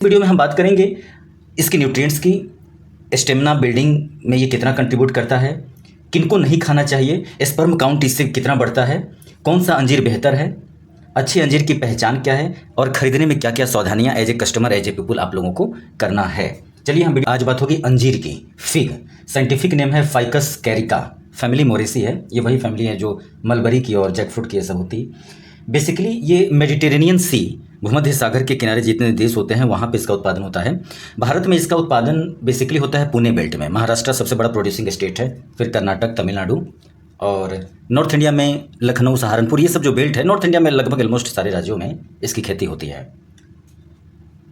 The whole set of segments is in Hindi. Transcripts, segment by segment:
वीडियो में हम बात करेंगे इसके न्यूट्रिएंट्स की, स्टेमिना बिल्डिंग में ये कितना कंट्रीब्यूट करता है, किनको नहीं खाना चाहिए, स्पर्म काउंट इससे कितना बढ़ता है, कौन सा अंजीर बेहतर है, अच्छे अंजीर की पहचान क्या है और ख़रीदने में क्या क्या सावधानियां as a customer as a people आप लोगों को करना है। चलिए हम आज बात होगी अंजीर की। फिग साइंटिफिक नेम है फाइकस कैरिका, फैमिली मोरेसी है। ये वही फैमिली है जो मलबरी की और जैकफ्रूट की ये सब होती है। बेसिकली ये मेडिटेरेनियन सी, भूमध्य सागर के किनारे जितने देश होते हैं वहाँ पे इसका उत्पादन होता है। भारत में इसका उत्पादन बेसिकली होता है पुणे बेल्ट में। महाराष्ट्र सबसे बड़ा प्रोड्यूसिंग स्टेट है, फिर कर्नाटक, तमिलनाडु और नॉर्थ इंडिया में लखनऊ, सहारनपुर, ये सब जो बेल्ट है नॉर्थ इंडिया में लगभग ऑलमोस्ट सारे राज्यों में इसकी खेती होती है।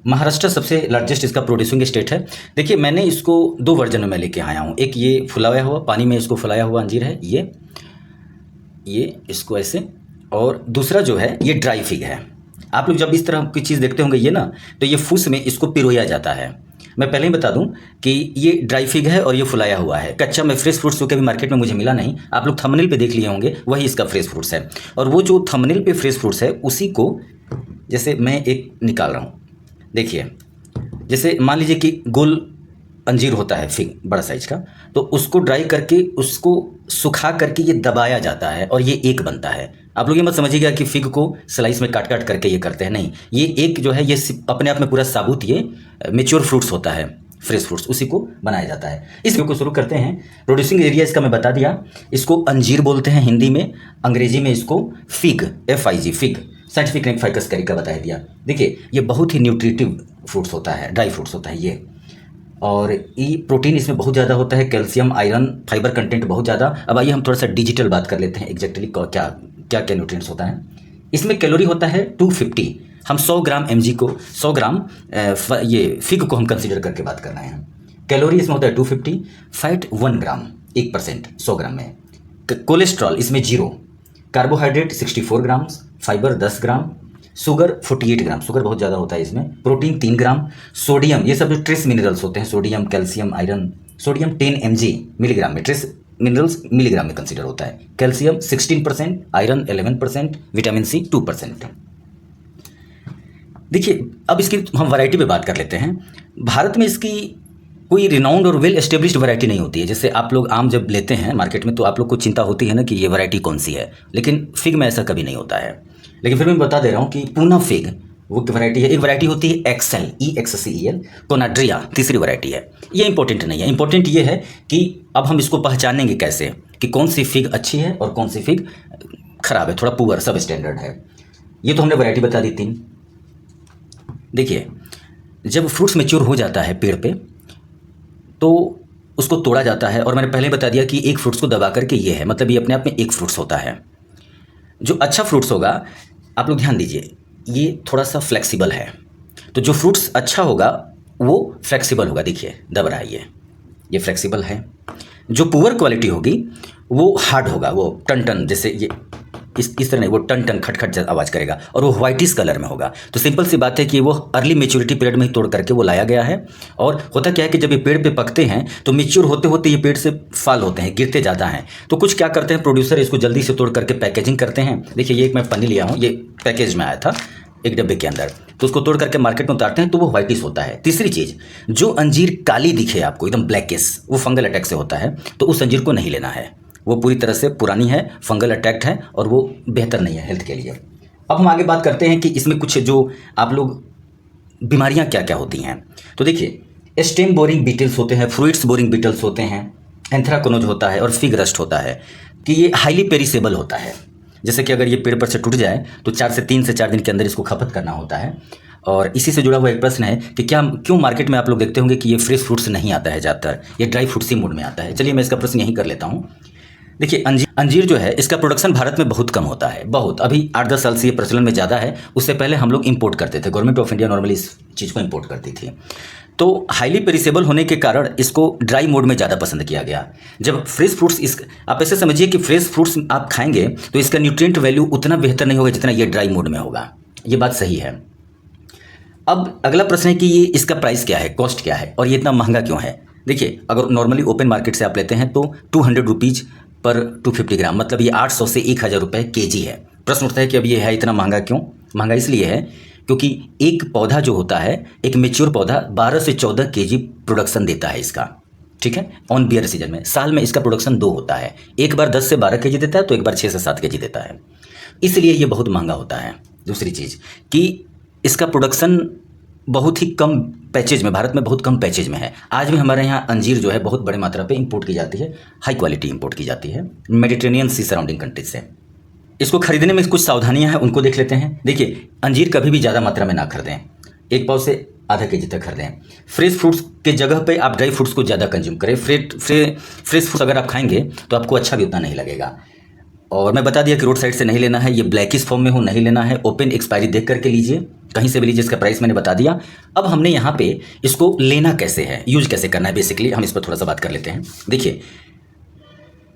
महाराष्ट्र सबसे लार्जेस्ट इसका प्रोड्यूसिंग स्टेट है। देखिए मैंने इसको दो वर्जन में लेके आया हूँ। एक ये फुलाया हुआ, पानी में इसको फुलाया हुआ अंजीर है ये इसको ऐसे, और दूसरा जो है ये ड्राई फिग है। आप लोग जब इस तरह की चीज़ देखते होंगे ये ना, तो ये फूस में इसको पिरोया जाता है। मैं पहले ही बता दूं कि ये ड्राई फिग है और ये फुलाया हुआ है। कच्चा में फ्रेश फ्रूट्स क्योंकि अभी मार्केट में मुझे मिला नहीं, आप लोग थंबनेल पे देख लिए होंगे, वही इसका फ्रेश फ्रूट्स है। और वो जो थंबनेल पे फ्रेश फ्रूट्स है उसी को जैसे मैं एक निकाल रहा हूँ, देखिए जैसे मान लीजिए कि गोल अंजीर होता है फिग बड़ा साइज का, तो उसको ड्राई करके उसको सुखा करके ये दबाया जाता है और ये एक बनता है। आप लोग ये मत समझिएगा कि फिग को स्लाइस में काट काट करके ये करते हैं, नहीं। ये एक जो है ये अपने आप में पूरा साबुत ये मेच्योर फ्रूट्स होता है, फ्रेश फ्रूट्स, उसी को बनाया जाता है। इस वीडियो को शुरू करते हैं। प्रोड्यूसिंग एरिया इसका मैं बता दिया, इसको अंजीर बोलते हैं हिंदी में, अंग्रेजी में इसको fig, FIG, fig, scientific name ficus Carica बता दिया। देखिए ये बहुत ही न्यूट्रिटिव फ्रूट्स होता है, ड्राई फ्रूट्स होता है ये, और ये प्रोटीन इसमें बहुत ज़्यादा होता है, कैल्शियम, आयरन, फाइबर कंटेंट बहुत ज़्यादा। अब आइए हम थोड़ा सा डिजिटल बात कर लेते हैं, एग्जैक्टली क्या क्या क्या न्यूट्रिएंट्स होता है। इसमें कैलोरी होता है 250। हम 100 ग्राम mg को, 100 ग्राम ये फिग को हम कंसीडर करके बात कर रहे हैं। कैलोरी इसमें होता है 250, फैट 1 ग्राम, 1% 100 ग्राम में। कोलेस्ट्रॉल इसमें 0, कार्बोहाइड्रेट 64 ग्राम, फाइबर 10 ग्राम, शुगर 48 ग्राम, शुगर बहुत ज़्यादा होता है इसमें, प्रोटीन 3 ग्राम, सोडियम, ये सब जो ट्रेस मिनरल्स होते हैं, sodium, calcium, iron, sodium 10 mg milligram में, ट्रेस मिनरल्स मिलीग्राम में कंसीडर होता है, कैल्शियम 16%, आयरन 11%, विटामिन सी 2%। देखिए अब इसकी हम वैरायटी पे बात कर लेते हैं। भारत में इसकी कोई रिनाउंड और वेल एस्टेब्लिश्ड वैरायटी नहीं होती है। जैसे आप लोग आम जब लेते हैं मार्केट में तो आप लोग को चिंता होती है ना कि ये वैरायटी कौन सी है, लेकिन फिग में ऐसा कभी नहीं होता है। लेकिन फिर मैं बता दे रहा हूँ कि पूना फिग वो वैरायटी है। एक वैरायटी होती है एक्सेल, EXCEL, कोनाड्रिया तीसरी वैरायटी है। ये इंपॉर्टेंट नहीं है, इंपॉर्टेंट ये है कि अब हम इसको पहचानेंगे कैसे कि कौन सी फिग अच्छी है और कौन सी फिग खराब है, थोड़ा पुअर, सब स्टैंडर्ड है। ये तो हमने वैरायटी बता दी 3। देखिए जब फ्रूट्स मैच्योर हो जाता है पेड़ पे तो उसको तोड़ा जाता है, और मैंने पहले बता दिया कि एक फ्रूट्स को दबा करके ये है, मतलब ये अपने आप में एक फ्रूट्स होता है। जो अच्छा फ्रूट्स होगा, आप लोग ध्यान दीजिए, ये थोड़ा सा फ्लेक्सिबल है, तो जो फ्रूट्स अच्छा होगा वो फ्लेक्सिबल होगा। देखिए दब रहा है ये फ्लेक्सिबल है। जो पुअर क्वालिटी होगी वो हार्ड होगा, वो टन टन, जैसे ये इस तरह नहीं, वो टन टन खट खट आवाज़ करेगा और वो व्हाइटिश कलर में होगा। तो सिंपल सी बात है कि वो अर्ली मेच्योरिटी पीरियड में ही तोड़ करके वो लाया गया है। और होता क्या है कि जब ये पेड़ पे पकते हैं तो मेच्योर होते होते ये पेड़ से फाल होते हैं, गिरते ज़्यादा हैं। तो कुछ क्या करते हैं प्रोड्यूसर, इसको जल्दी से तोड़ करके पैकेजिंग करते हैं। देखिए ये एक मैं पन्नी लिया हूँ, ये पैकेज में आया था एक डब्बे के अंदर, तो उसको तोड़ करके मार्केट में उतारते हैं तो वो व्हाइटिश होता है। तीसरी चीज़, जो अंजीर काली दिखे आपको एकदम ब्लैकिश, वो फंगल अटैक से होता है, तो उस अंजीर को नहीं लेना है। वो पूरी तरह से पुरानी है, फंगल अटैक्ट है और वो बेहतर नहीं है हेल्थ के लिए। अब हम आगे बात करते हैं कि इसमें कुछ जो आप लोग बीमारियां क्या क्या होती हैं। तो देखिए स्टेम बोरिंग बीटल्स होते हैं, फ्रूट्स बोरिंग बीटल्स होते हैं, एंथ्राकोनोज होता है और फिग रस्ट होता है कि ये हाईली पेरिसेबल होता है। जैसे कि अगर ये पेड़ पर से टूट जाए तो 3 से 4 दिन के अंदर इसको खपत करना होता है। और इसी से जुड़ा हुआ एक प्रश्न है कि क्यों मार्केट में आप लोग देखते होंगे कि ये फ्रेश फ्रूट्स नहीं आता है, ज़्यादातर ये ड्राई फ्रूट्स ही मोड में आता है। चलिए मैं इसका प्रश्न यहीं कर लेता हूँ। देखिए अंजीर जो है इसका प्रोडक्शन भारत में बहुत कम होता है, बहुत, अभी 8-10 साल से ये प्रचलन में ज़्यादा है। उससे पहले हम लोग इंपोर्ट करते थे, गवर्नमेंट ऑफ इंडिया नॉर्मली इस चीज़ को इंपोर्ट करती थी। तो हाईली पेरिसेबल होने के कारण इसको ड्राई मोड में ज़्यादा पसंद किया गया। जब फ्रेश फ्रूट्स, आप ऐसे समझिए कि फ्रेश फ्रूट्स आप खाएंगे तो इसका न्यूट्रिएंट वैल्यू उतना बेहतर नहीं होगा जितना ये ड्राई मोड में होगा। ये बात सही है। अब अगला प्रश्न है कि ये इसका प्राइस क्या है, कॉस्ट क्या है और ये इतना महंगा क्यों है। देखिए अगर नॉर्मली ओपन मार्केट से आप लेते हैं तो 200 रुपीज़ पर 250 ग्राम, मतलब ये 800 से 1000 रुपये kg है। प्रश्न उठता है कि अब ये है इतना महंगा क्यों। महंगा इसलिए है क्योंकि एक पौधा जो होता है, एक मेच्योर पौधा 12 से 14 केजी प्रोडक्शन देता है इसका, ठीक है, ऑन बियर सीजन में। साल में इसका प्रोडक्शन 2 होता है, एक बार 10 से 12 केजी देता है, तो एक बार 6 से 7 केजी देता है, इसलिए ये बहुत महंगा होता है। दूसरी चीज़ कि इसका प्रोडक्शन बहुत ही कम पैचेज में, भारत में बहुत कम पैचेज में है। आज भी हमारे यहाँ अंजीर जो है बहुत बड़ी मात्रा पे इंपोर्ट की जाती है, हाई क्वालिटी इंपोर्ट की जाती है मेडिटेरेनियन सी सराउंडिंग कंट्रीज से। इसको खरीदने में कुछ सावधानियां हैं, उनको देख लेते हैं। देखिए, अंजीर कभी भी ज़्यादा मात्रा में ना खरीदें, एक पाव से आधा केजी तक खरीदें। फ्रेश फ्रूट्स के जगह पे आप ड्राई फ्रूट्स को ज़्यादा कंज्यूम करें। फ्रेश फ्रूट्स अगर आप खाएंगे तो आपको अच्छा भी उतना नहीं लगेगा। और मैं बता दिया कि रोड साइड से नहीं लेना है, ये ब्लैकिश फॉर्म में हो नहीं लेना है, ओपन एक्सपायरी देख करके लीजिए, कहीं से भी लीजिए। इसका प्राइस मैंने बता दिया। अब हमने यहाँ पे इसको लेना कैसे है, यूज कैसे करना है, बेसिकली हम इस पर थोड़ा सा बात कर लेते हैं। देखिए,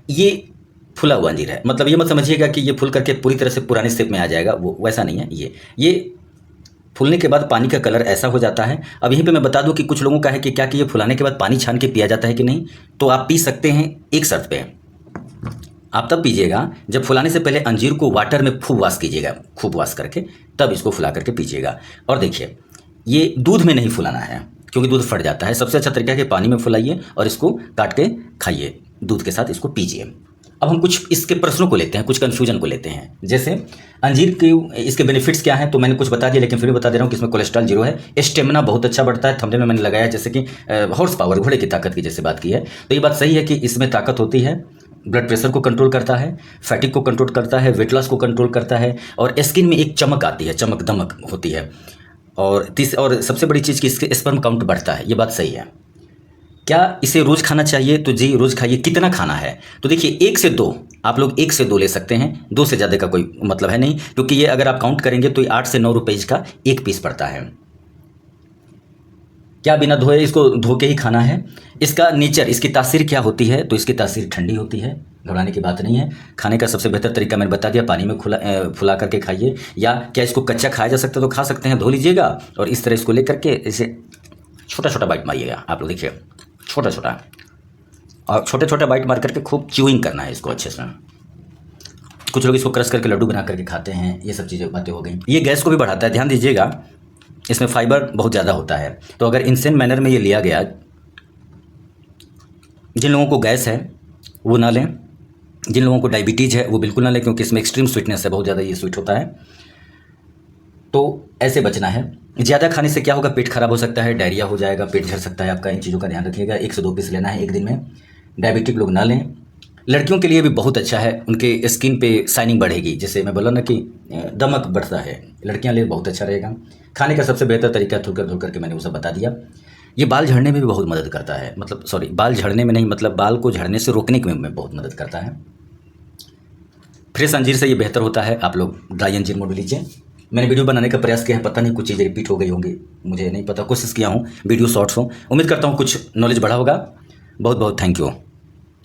ये फुला हुआ अंजीर है, मतलब ये मत समझिएगा कि ये फूल करके पूरी तरह से पुराने शेप में आ जाएगा, वो वैसा नहीं है। ये फूलने के बाद पानी का कलर ऐसा हो जाता है। अब यहीं पे मैं बता दूं कि कुछ लोगों का है कि क्या कि ये फुलाने के बाद पानी छान के पिया जाता है कि नहीं, तो आप पी सकते हैं, एक शर्त पे। आप तब पीजिएगा जब फुलाने से पहले अंजीर को वाटर में खूब वॉश कीजिएगा, खूब वॉश करके तब इसको फुला करके पीजिएगा। और देखिए, ये दूध में नहीं फुलाना है, क्योंकि दूध फट जाता है। सबसे अच्छा तरीका है कि पानी में फुलाइए और इसको काट के खाइए, दूध के साथ इसको पीजिए। अब हम कुछ इसके प्रश्नों को लेते हैं, कुछ कन्फ्यूजन को लेते हैं। जैसे अंजीर के इसके बेनिफिट्स क्या हैं, तो मैंने कुछ बता दिया, लेकिन फिर भी बता दे रहा हूँ कि इसमें कोलेस्ट्रॉल 0 है, स्टेमिना बहुत अच्छा बढ़ता है। थंबनेल में मैंने लगाया जैसे कि हॉर्स पावर, घोड़े की ताकत की जैसे बात की है, तो ये बात सही है कि इसमें ताकत होती है। ब्लड प्रेशर को कंट्रोल करता है, फैटिक को कंट्रोल करता है, वेट लॉस को कंट्रोल करता है, और स्किन में एक चमक आती है, चमक दमक होती है। और सबसे बड़ी चीज़ कि इसके स्पर्म काउंट बढ़ता है, ये बात सही है। क्या इसे रोज़ खाना चाहिए, तो जी रोज़ खाइए। कितना खाना है, तो देखिए 1 से 2, आप लोग 1 से 2 ले सकते हैं, 2 से ज़्यादा का कोई मतलब है नहीं, क्योंकि ये अगर आप काउंट करेंगे तो ये 8 से 9 रुपये का एक पीस पड़ता है। क्या बिना धोए इसको धो के ही खाना है? इसका नेचर, इसकी तासीर क्या होती है, तो इसकी तासीर ठंडी होती है, घबराने की बात नहीं है। खाने का सबसे बेहतर तरीका मैंने बता दिया, पानी में फुला करके खाइए। या क्या इसको कच्चा खाया जा सकता है, तो खा सकते हैं, धो लीजिएगा और इस तरह इसको ले करके इसे छोटा छोटा बाइट मारिएगा। आप लोग देखिए, छोटा छोटा, और छोटे छोटे बाइट मार करके खूब च्यूइंग करना है इसको अच्छे से। कुछ लोग इसको क्रश करके लड्डू बना करके खाते हैं, ये सब चीज़ें बातें हो गई। ये गैस को भी बढ़ाता है, ध्यान दीजिएगा, इसमें फाइबर बहुत ज़्यादा होता है। तो अगर इंसेंट मैनर में ये लिया गया, जिन लोगों को गैस है वो ना लें, जिन लोगों को डायबिटीज़ है वो बिल्कुल ना लें, क्योंकि इसमें एक्सट्रीम स्वीटनेस है, बहुत ज़्यादा ये स्वीट होता है। तो ऐसे बचना है। ज़्यादा खाने से क्या होगा, पेट खराब हो सकता है, डायरिया हो जाएगा, पेट झड़ सकता है आपका। इन चीज़ों का ध्यान रखिएगा। 1 से 2 पीस लेना है एक दिन में। डायबिटिक लोग ना लें। लड़कियों के लिए भी बहुत अच्छा है, उनके स्किन पे शाइनिंग बढ़ेगी, जैसे मैं बोला ना कि दमक बढ़ता है, लड़कियां लिए बहुत अच्छा रहेगा। खाने का सबसे बेहतर तरीका धो करके मैंने वो सब बता दिया। ये बाल झड़ने में भी बहुत मदद करता है, मतलब सॉरी, बाल झड़ने में नहीं, मतलब बाल को झड़ने से रोकने में बहुत मदद करता है। फ्रेश अंजीर से ये बेहतर होता है। आप लोग ड्राई अंजीर मोड़ लीजिए। मैंने वीडियो बनाने का प्रयास किया है, पता नहीं कुछ चीज़ें रिपीट हो गई होंगी, मुझे नहीं पता, कोशिश किया हूँ वीडियो शॉर्ट्स हो। उम्मीद करता हूँ कुछ नॉलेज बढ़ा होगा। बहुत बहुत थैंक यू।